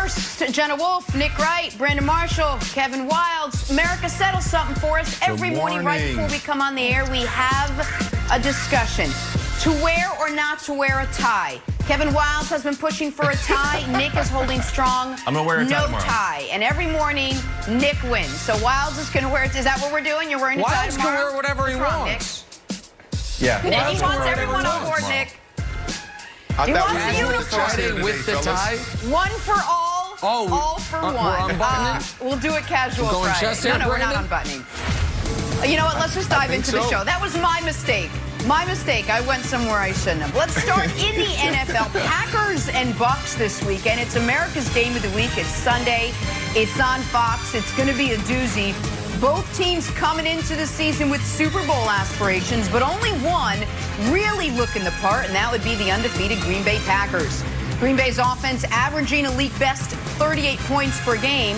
first, Jenna Wolf, Nick Wright, Brandon Marshall, Kevin Wildes. America settles something for us. Every morning right before we come on the air, we have a discussion. To wear or not to wear a tie. Kevin Wildes has been pushing for a tie. Nick is holding strong. I'm going to wear a tie tomorrow. No tie. And every morning, Nick wins. So Wildes is going to wear it. Is that what we're doing? You're wearing a tie Wildes tomorrow? can wear whatever he wants. Yeah. And he wants everyone on board, Nick. He wants the uniform. With the tie? One for all, all for one. We're unbuttoning? We'll do it casual We're going Friday. chest hair, No, we're not Brandon? unbuttoning. You know what? Let's just dive into the show. That was my mistake. My mistake. I went somewhere I shouldn't have. Let's start in the NFL. Packers and Bucks this weekend. It's America's Game of the Week. It's Sunday. It's on Fox. It's going to be a doozy. Both teams coming into the season with Super Bowl aspirations, but only one really looking the part, and that would be the undefeated Green Bay Packers. Green Bay's offense averaging a league best 38 points per game.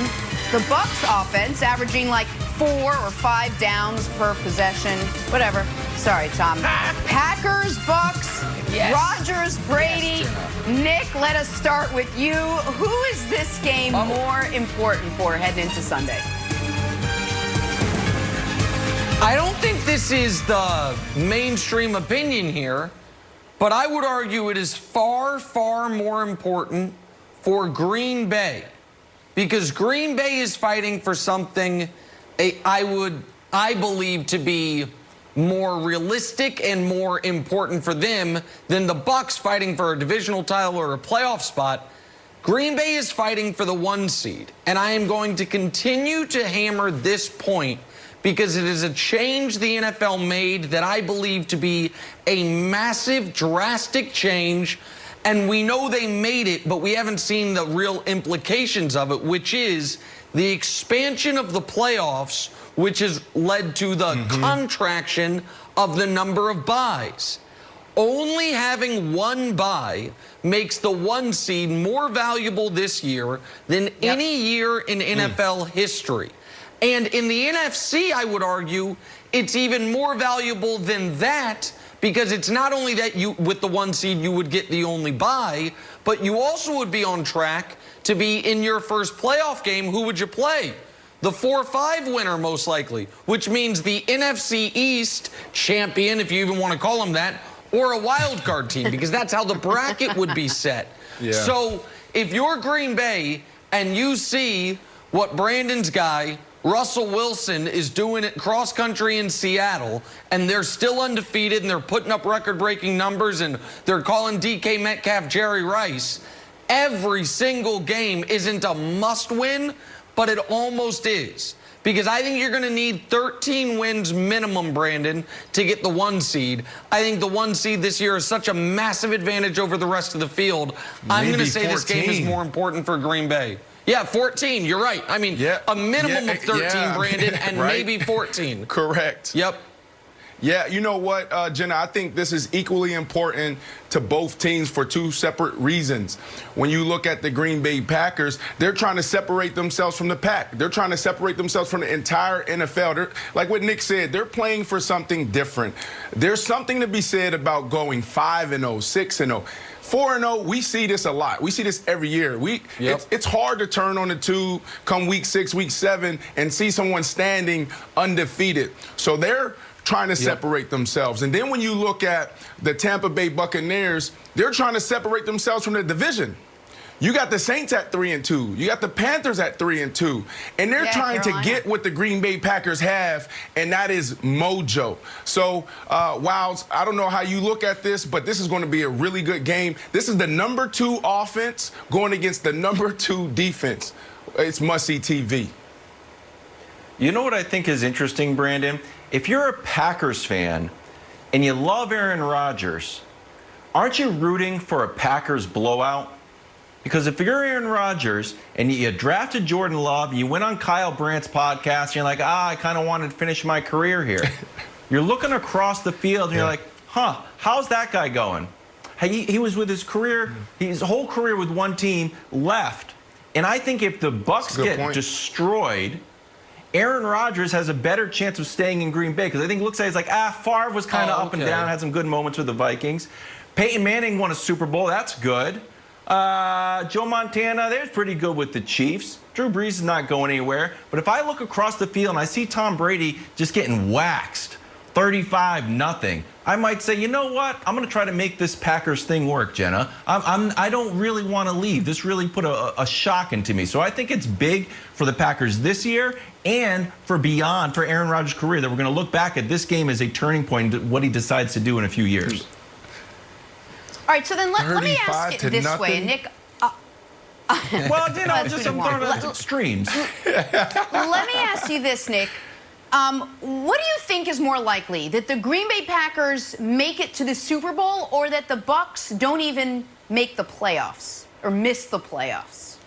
The Bucks offense averaging like 4 or 5 downs per possession. Whatever. Sorry, Tom. Packers, Bucks, yes. Rodgers, Brady. Yes, Nick, let us start with you. Who is this game more important for heading into Sunday? I don't think this is the mainstream opinion here, but I would argue it is far, far more important for Green Bay, because Green Bay is fighting for something I believe to be more realistic and more important for them than the Bucks fighting for a divisional title or a playoff spot. Green Bay is fighting for the 1 seed, and I am going to continue to hammer this point because it is a change the NFL made that I believe to be a massive, drastic change. And we know they made it, but we haven't seen the real implications of it, which is the expansion of the playoffs, which has led to the contraction of the number of byes. Only having 1 bye makes the 1 seed more valuable this year than any year in NFL history. And in the NFC, I would argue, it's even more valuable than that, because it's not only that you, with the 1 seed, you would get the only bye, but you also would be on track to be in your first playoff game. Who would you play? The 4-5 winner, most likely, which means the NFC East champion, if you even want to call them that, or a wild card team, because that's how the bracket would be set. Yeah. So if you're Green Bay and you see what Brandon's guy, Russell Wilson, is doing it cross country in Seattle, and they're still undefeated, and they're putting up record-breaking numbers, and they're calling DK Metcalf Jerry Rice, every single game isn't a must-win, but it almost is. Because I think you're going to need 13 wins minimum, Brandon, to get the 1 seed. I think the 1 seed this year is such a massive advantage over the rest of the field. I'm going to say 14. This game is more important for Green Bay. Yeah, 14. You're right. I mean, a minimum of 13, Brandon, and maybe 14. Correct. Yep. Yeah, you know what, Jenna, I think this is equally important to both teams for 2 separate reasons. When you look at the Green Bay Packers, they're trying to separate themselves from the pack. They're trying to separate themselves from the entire NFL. Like what Nick said, they're playing for something different. There's something to be said about going 5-0, 6-0. 4-0, we see this a lot. We see this every year. It's hard to turn on the tube come week 6, week 7, and see someone standing undefeated. So they're trying to separate themselves. And then when you look at the Tampa Bay Buccaneers, they're trying to separate themselves from the division. You got the Saints at 3-2. You got the Panthers at 3-2. And they're trying to get what the Green Bay Packers have, and that is mojo. So, Wildes, I don't know how you look at this, but this is going to be a really good game. This is the number 2 offense going against the number 2 defense. It's must-see TV. You know what I think is interesting, Brandon? If you're a Packers fan and you love Aaron Rodgers, aren't you rooting for a Packers blowout? Because if you're Aaron Rodgers and you drafted Jordan Love, you went on Kyle Brandt's podcast, and you're like, I kind of wanted to finish my career here. You're looking across the field, and you're like, how's that guy going? He was with his career, his whole career with 1 team, left. And I think if the Bucks get destroyed, Aaron Rodgers has a better chance of staying in Green Bay, because I think it looks like Favre was kind of up and down, had some good moments with the Vikings. Peyton Manning won a Super Bowl. That's good. Joe Montana, they're pretty good with the Chiefs. Drew Brees is not going anywhere. But if I look across the field and I see Tom Brady just getting waxed, 35-0, I might say, you know what? I'm going to try to make this Packers thing work, Jenna. I don't really want to leave. This really put a shock into me. So I think it's big for the Packers this year and for beyond, for Aaron Rodgers' career, that we're going to look back at this game as a turning point in what he decides to do in a few years. All right, so then let me ask it this way, Nick. Well, you know, just some extremes. Let me ask you this, Nick. What do you think is more likely, that the Green Bay Packers make it to the Super Bowl, or that the Bucs don't even make the playoffs or miss the playoffs?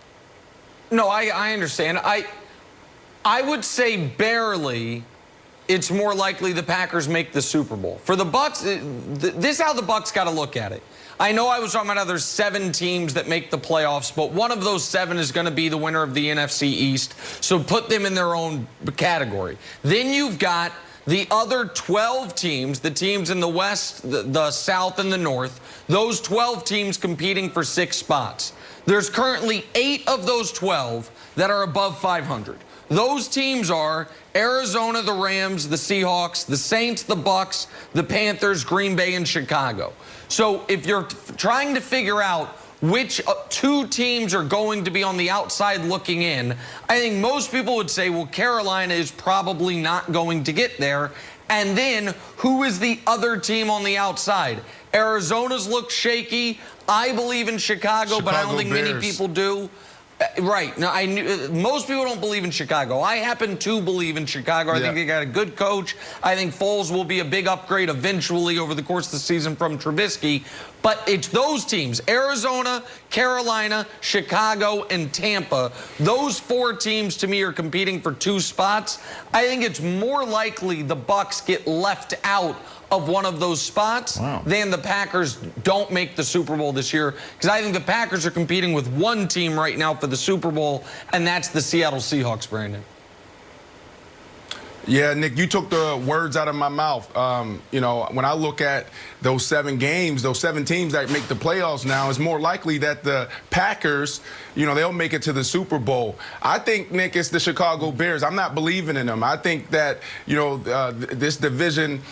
No, I understand. I would say barely. It's more likely the Packers make the Super Bowl. For the Bucs, this is how the Bucs got to look at it. I know I was talking about how there's 7 teams that make the playoffs, but one of those 7 is going to be the winner of the NFC East, so put them in their own category. Then you've got the other 12 teams, the teams in the West, the South, and the North, those 12 teams competing for 6 spots. There's currently 8 of those 12 that are above 500. Those teams are Arizona, the Rams, the Seahawks, the Saints, the Bucs, the Panthers, Green Bay, and Chicago. So if you're trying to figure out which 2 teams are going to be on the outside looking in, I think most people would say, well, Carolina is probably not going to get there. And then who is the other team on the outside? Arizona's look shaky. I believe in Chicago, but I don't think many people do. Right. Now, most people don't believe in Chicago. I happen to believe in Chicago. I think they got a good coach. I think Foles will be a big upgrade eventually over the course of the season from Trubisky. But it's those teams, Arizona, Carolina, Chicago, and Tampa. Those 4 teams, to me, are competing for 2 spots. I think it's more likely the Bucs get left out of one of those spots than the Packers don't make the Super Bowl this year, because I think the Packers are competing with one team right now for the Super Bowl, and that's the Seattle Seahawks, Brandon. Yeah, Nick, you took the words out of my mouth. You know, when I look at those 7 games, those 7 teams that make the playoffs now, it's more likely that the Packers, you know, they'll make it to the Super Bowl. I think, Nick, it's the Chicago Bears. I'm not believing in them. I think that, you know, this division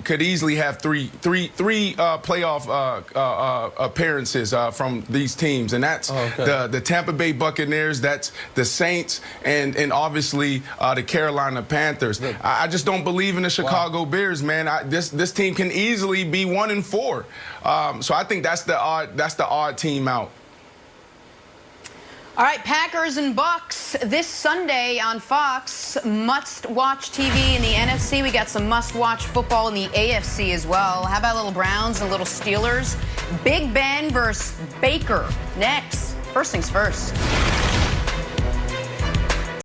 could easily have three playoff appearances from these teams, and that's the Tampa Bay Buccaneers, that's the Saints, and obviously the Carolina Panthers. I just don't believe in the Chicago Bears, man. This team can easily be 1-4. So I think that's the odd team out. All right, Packers and Bucs this Sunday on Fox. Must-watch TV in the NFC. We got some must-watch football in the AFC as well. How about little Browns and little Steelers? Big Ben versus Baker next. First things first.